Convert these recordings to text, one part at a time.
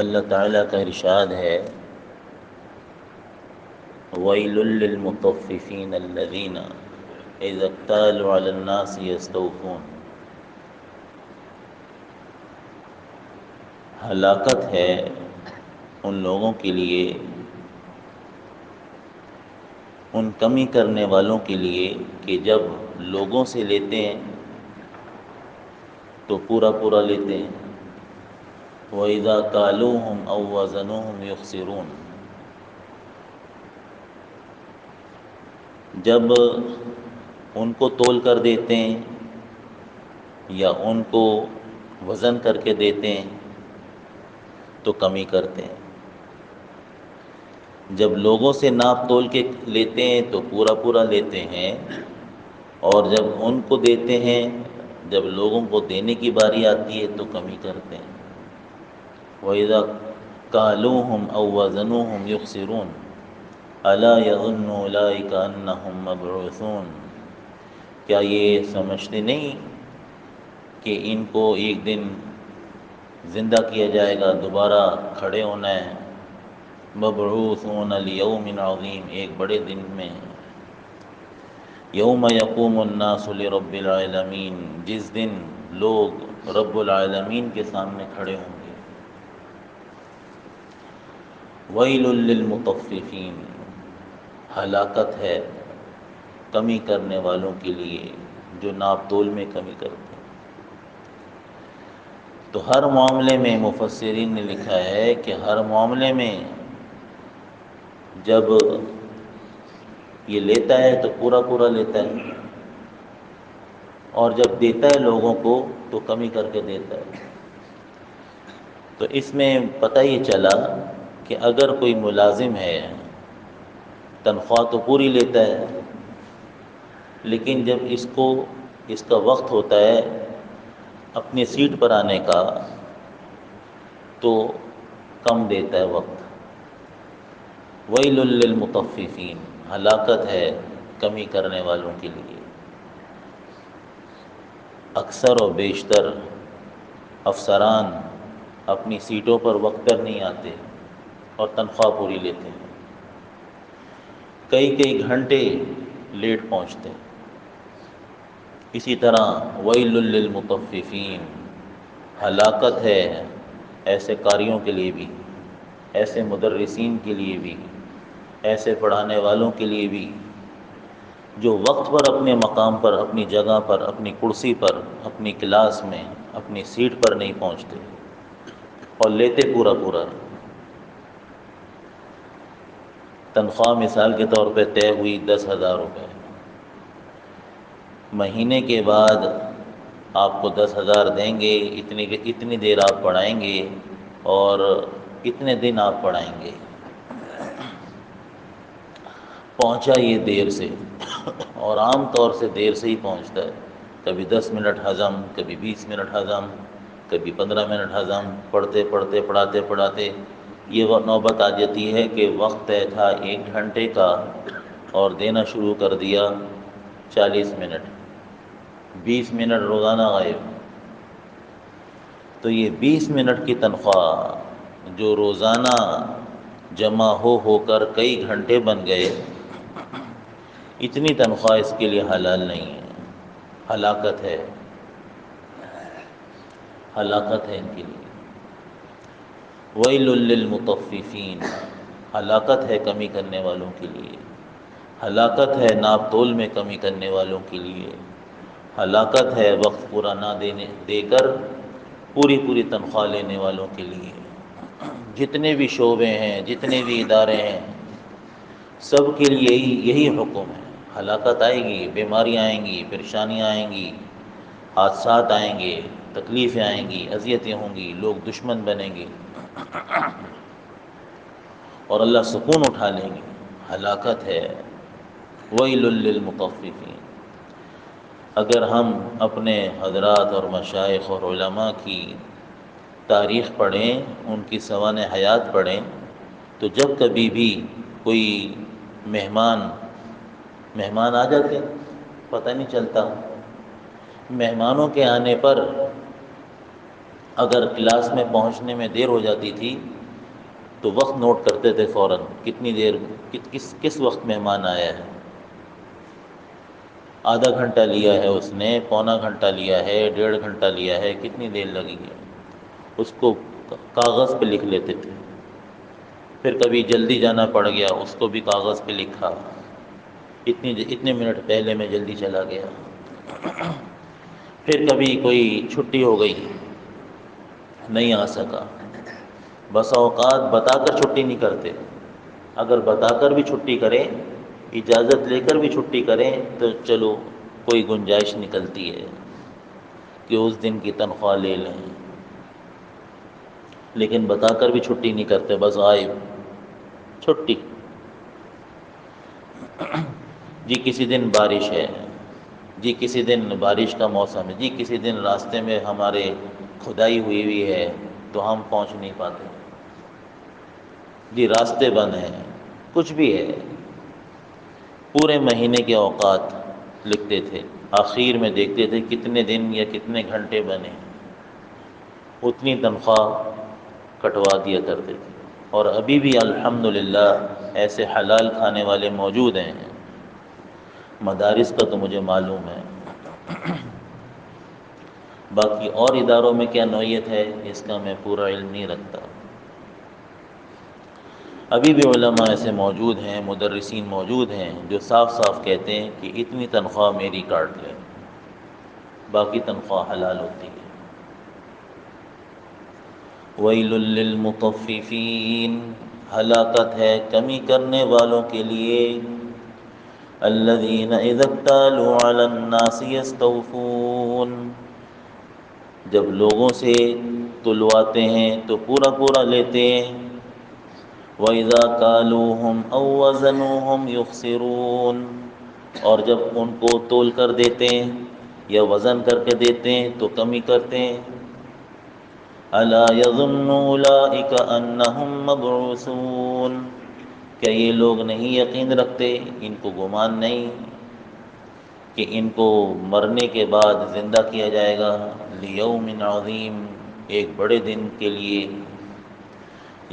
اللہ تعالیٰ کا ارشاد ہے وَيْلٌ لِّلْمُطَفِّفِينَ الَّذِينَ إِذَا اكْتَالُوا عَلَى النَّاسِ يَسْتَوْفُونَ۔ ہلاکت ہے ان لوگوں کے لیے، ان کمی کرنے والوں کے لیے کہ جب لوگوں سے لیتے ہیں تو پورا پورا لیتے ہیں۔ وَإِذَا كَالُوهُمْ أَو وَّزَنُوهُمْ يُخْسِرُونَ۔ جب ان کو تول کر دیتے ہیں یا ان کو وزن کر کے دیتے ہیں تو کمی کرتے ہیں، جب لوگوں سے ناپ تول کے لیتے ہیں تو پورا پورا لیتے ہیں، اور جب ان کو دیتے ہیں، جب لوگوں کو دینے کی باری آتی ہے تو کمی کرتے ہیں۔ وَإِذَا كَالُوهُمْ أَو وَّزَنُوهُمْ يُخْسِرُونَ أَلَا يَظُنُّ أُولَٰئِكَ أَنَّهُم مَّبْعُوثُونَ۔ کیا یہ سمجھتے نہیں کہ ان کو ایک دن زندہ کیا جائے گا، دوبارہ کھڑے ہونا ہے۔ مبعوثون لیوم عظیم، ایک بڑے دن میں، یوم یقوم الناس لرب العالمین، جس دن لوگ رب العالمین کے سامنے کھڑے ہوں گے۔ ویل للمطففین، ہلاکت ہے کمی کرنے والوں کے لیے جو ناپ تول میں کمی کرتے ہیں۔ تو ہر معاملے میں مفسرین نے لکھا ہے کہ ہر معاملے میں جب یہ لیتا ہے تو پورا پورا لیتا ہے، اور جب دیتا ہے لوگوں کو تو کمی کر کے دیتا ہے۔ تو اس میں پتہ یہ چلا کہ اگر کوئی ملازم ہے تنخواہ تو پوری لیتا ہے، لیکن جب اس کا وقت ہوتا ہے اپنی سیٹ پر آنے کا تو کم دیتا ہے وقت۔ ویل للمطففین، ہلاکت ہے کمی کرنے والوں کے لیے۔ اکثر و بیشتر افسران اپنی سیٹوں پر وقت پر نہیں آتے اور تنخواہ پوری لیتے ہیں، کئی کئی گھنٹے لیٹ پہنچتے ہیں۔ اسی طرح ویل للمطففین، ہلاکت ہے ایسے قاریوں کے لیے بھی، ایسے مدرسین کے لیے بھی، ایسے پڑھانے والوں کے لیے بھی جو وقت پر اپنے مقام پر، اپنی جگہ پر، اپنی کرسی پر، اپنی کلاس میں، اپنی سیٹ پر نہیں پہنچتے اور لیتے پورا پورا۔ تنخواہ مثال کے طور پہ طے ہوئی 10,000 روپے، مہینے کے بعد آپ کو 10,000 دیں گے، اتنی دیر آپ پڑھائیں گے اور اتنے دن آپ پڑھائیں گے۔ پہنچا یہ دیر سے، اور عام طور سے دیر سے ہی پہنچتا ہے، کبھی 10 منٹ ہضم، کبھی 20 منٹ ہضم، کبھی 15 منٹ ہضم، پڑھتے پڑھتے پڑھاتے پڑھاتے یہ نوبت آ جاتی ہے کہ وقت طے تھا 1 گھنٹے کا اور دینا شروع کر دیا 40 منٹ، 20 منٹ روزانہ غائب۔ تو یہ 20 منٹ کی تنخواہ جو روزانہ جمع ہو کر کئی گھنٹے بن گئے، اتنی تنخواہ اس کے لیے حلال نہیں ہے، ہلاکت ہے، ہلاکت ہے ان کے لیے۔ ویل للمطففین، ہلاکت ہے کمی کرنے والوں کے لیے، ہلاکت ہے ناپ تول میں کمی کرنے والوں کے لیے، ہلاکت ہے وقت پورا نہ دے کر پوری پوری تنخواہ لینے والوں کے لیے۔ جتنے بھی شعبے ہیں، جتنے بھی ادارے ہیں، سب کے لیے یہی حکم ہے۔ ہلاکت آئے گی، بیماریاں آئیں گی، پریشانیاں آئیں گی، حادثات آئیں گے، تکلیفیں آئیں گی، اذیتیں ہوں گی، لوگ دشمن بنیں گے اور اللہ سکون اٹھا لیں گے، ہلاکت ہے۔ ویل للمطففین۔ اگر ہم اپنے حضرات اور مشائخ اور علماء کی تاریخ پڑھیں، ان کی سوانح حیات پڑھیں، تو جب کبھی بھی کوئی مہمان آ جاتے، پتہ نہیں چلتا، مہمانوں کے آنے پر اگر کلاس میں پہنچنے میں دیر ہو جاتی تھی تو وقت نوٹ کرتے تھے فوراً، کتنی دیر کس وقت مہمان آیا ہے، آدھا گھنٹہ لیا ہے اس نے، پونا گھنٹہ لیا ہے، 1.5 گھنٹہ لیا ہے، کتنی دیر لگی ہے، اس کو کاغذ پہ لکھ لیتے تھے۔ پھر کبھی جلدی جانا پڑ گیا، اس کو بھی کاغذ پہ لکھا، اتنے منٹ پہلے میں جلدی چلا گیا۔ پھر کبھی کوئی چھٹی ہو گئی، نہیں آ سکا، بسا اوقات بتا کر چھٹی نہیں کرتے، اگر بتا کر بھی چھٹی کریں، اجازت لے کر بھی چھٹی کریں تو چلو کوئی گنجائش نکلتی ہے کہ اس دن کی تنخواہ لے لیں، لیکن بتا کر بھی چھٹی نہیں کرتے، بس آئے چھٹی۔ جی کسی دن بارش ہے، جی کسی دن بارش کا موسم ہے، جی کسی دن راستے میں ہمارے کھدائی ہوئی ہے تو ہم پہنچ نہیں پاتے، جی راستے بند ہیں، کچھ بھی ہے، پورے مہینے کے اوقات لکھتے تھے، آخر میں دیکھتے تھے کتنے دن یا کتنے گھنٹے بنے، اتنی تنخواہ کٹوا دیا کرتے تھے۔ اور ابھی بھی الحمدللہ ایسے حلال کھانے والے موجود ہیں، مدارس کا تو مجھے معلوم ہے، باقی اور اداروں میں کیا نوعیت ہے اس کا میں پورا علم نہیں رکھتا۔ ابھی بھی علماء ایسے موجود ہیں، مدرسین موجود ہیں جو صاف صاف کہتے ہیں کہ اتنی تنخواہ میری کاٹ لیں، باقی تنخواہ حلال ہوتی ہے۔ وَيْلٌ لِّلْمُطَفِّفِينَ، ہلاکت ہے کمی کرنے والوں کے لیے، الَّذِينَ إِذَا اكْتَالُوا عَلَى النَّاسِ يَسْتَوْفُونَ، جب لوگوں سے تلواتے ہیں تو پورا پورا لیتے ہیں، وَإِذَا كَالُوهُمْ أَو وَّزَنُوهُمْ يُخْسِرُونَ، اور جب ان کو تول کر دیتے ہیں یا وزن کر کے دیتے ہیں تو کمی کرتے ہیں۔ أَلَا يَظُنُّ أُولَئِكَ أَنَّهُمْ مَبْعُوثُونَ، کیا یہ لوگ نہیں یقین رکھتے، ان کو گمان نہیں کہ ان کو مرنے کے بعد زندہ کیا جائے گا، لِيَوْمٍ عَظِيمٍ، ایک بڑے دن کے لیے،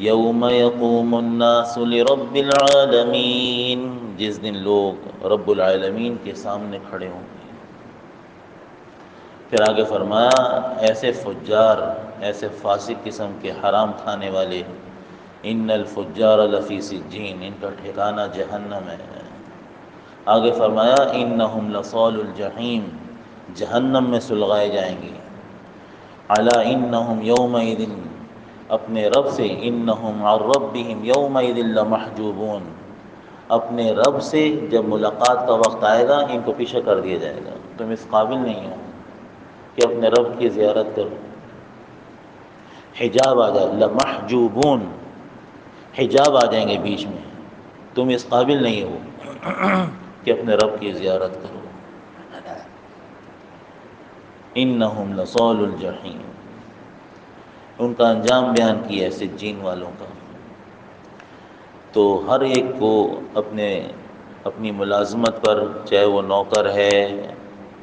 يَوْمَ يَقُومُ النَّاسُ لِرَبِّ الْعَالَمِينَ، جس دن لوگ رب العالمین کے سامنے کھڑے ہوں گے۔ پھر آگے فرمایا ایسے فجار، ایسے فاسق قسم کے حرام کھانے والے، ان الفجار لفی سجین، ان کا ٹھکانہ جہنم ہے۔ آگے فرمایا انہم لصال الجحیم، جہنم میں سلغائے جائیں گے۔ الا انہم یومئذ، اپنے رب سے، انہم عن ربہم یومئذ لمحجوبون، اپنے رب سے جب ملاقات کا وقت آئے گا ان کو پیچھے کر دیا جائے گا، تم اس قابل نہیں ہو کہ اپنے رب کی زیارت کرو، حجاب آ جائے، لمحجوبون، حجاب آ جائیں گے بیچ میں، تم اس قابل نہیں ہو کہ اپنے رب کی زیارت کرو۔ انہم لصال الجحیم، ان کا انجام بیان کیا ہے سجین والوں کا۔ تو ہر ایک کو اپنی ملازمت پر، چاہے وہ نوکر ہے،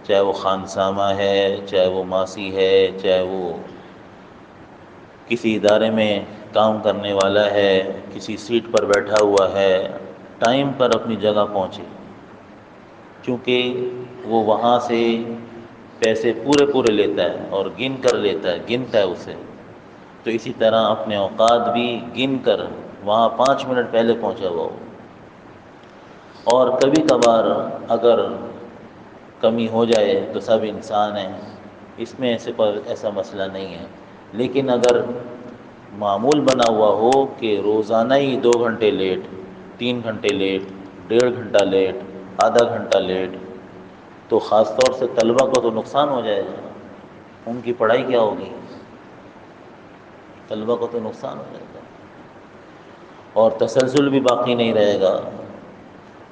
چاہے وہ خانسامہ ہے، چاہے وہ ماسی ہے، چاہے وہ کسی ادارے میں کام کرنے والا ہے، کسی سیٹ پر بیٹھا ہوا ہے، ٹائم پر اپنی جگہ پہنچے، کیونکہ وہ وہاں سے پیسے پورے پورے لیتا ہے اور گن کر لیتا ہے، گنتا ہے اسے، تو اسی طرح اپنے اوقات بھی گن کر وہاں 5 منٹ پہلے پہنچا ہوا ہو۔ اور کبھی کبھار اگر کمی ہو جائے تو سب انسان ہیں، اس میں ایسا مسئلہ نہیں ہے، لیکن اگر معمول بنا ہوا ہو کہ روزانہ ہی 2 گھنٹے لیٹ، 3 گھنٹے لیٹ، 1.5 گھنٹہ لیٹ، آدھا گھنٹہ لیٹ، تو خاص طور سے طلبہ کو تو نقصان ہو جائے گا، ان کی پڑھائی کیا ہوگی، طلبہ کو تو نقصان ہو جائے گا، اور تسلسل بھی باقی نہیں رہے گا،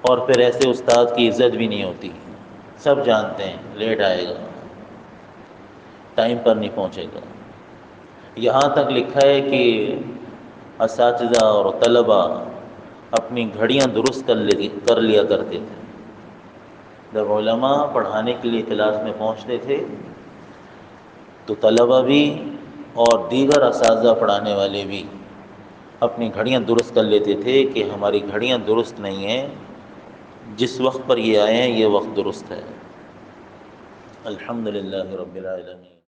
اور پھر ایسے استاد کی عزت بھی نہیں ہوتی، سب جانتے ہیں لیٹ آئے گا، ٹائم پر نہیں پہنچے گا۔ یہاں تک لکھا ہے کہ اساتذہ اور طلبہ اپنی گھڑیاں درست کر لیا کرتے تھے، جب علماء پڑھانے کے لیے کلاس میں پہنچتے تھے تو طلبہ بھی اور دیگر اساتذہ پڑھانے والے بھی اپنی گھڑیاں درست کر لیتے تھے کہ ہماری گھڑیاں درست نہیں ہیں، جس وقت پر یہ آئے ہیں یہ وقت درست ہے۔ الحمدللہ رب العالمین۔